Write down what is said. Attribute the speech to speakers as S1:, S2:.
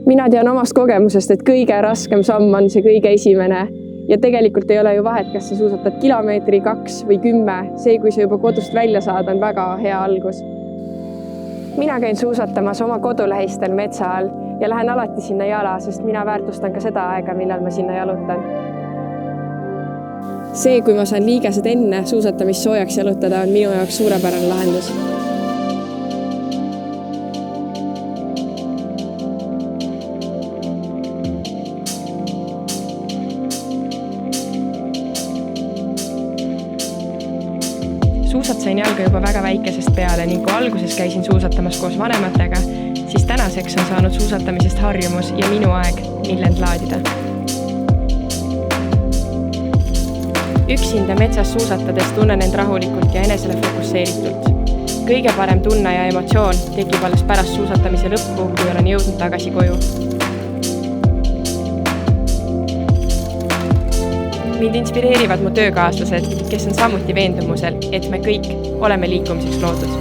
S1: Mina tean omast kogemusest, et kõige raskem samm on see kõige esimene ja tegelikult ei ole ju vahet, kas sa suusatad kilomeetri, 2 või 10. See, kui sa juba kodust välja saad, on väga hea algus. Mina käin suusatamas oma kodulähistel metsa all ja lähen alati sinna jala, sest mina väärtustan ka seda aega, millal ma sinna jalutan. See, kui ma saan liigesed enne suusatamist soojaks jalutada, on minu jaoks suurepärane lahendus. Suusad sain jalga juba väga väikesest peale ning kui alguses käisin suusatamas koos vanematega, siis tänaseks on saanud suusatamisest harjumus ja minu aeg, millend laadida. Üksinda metsas suusatades tunnen end rahulikult ja enesele fokusseeritult. Kõige parem tunne ja emotsioon tekib alles pärast suusatamise lõppu, kui olen jõudnud tagasi koju. Mind inspireerivad mu töökaaslased, kes on samuti veendumusel, et me kõik oleme liikumiseks loodud.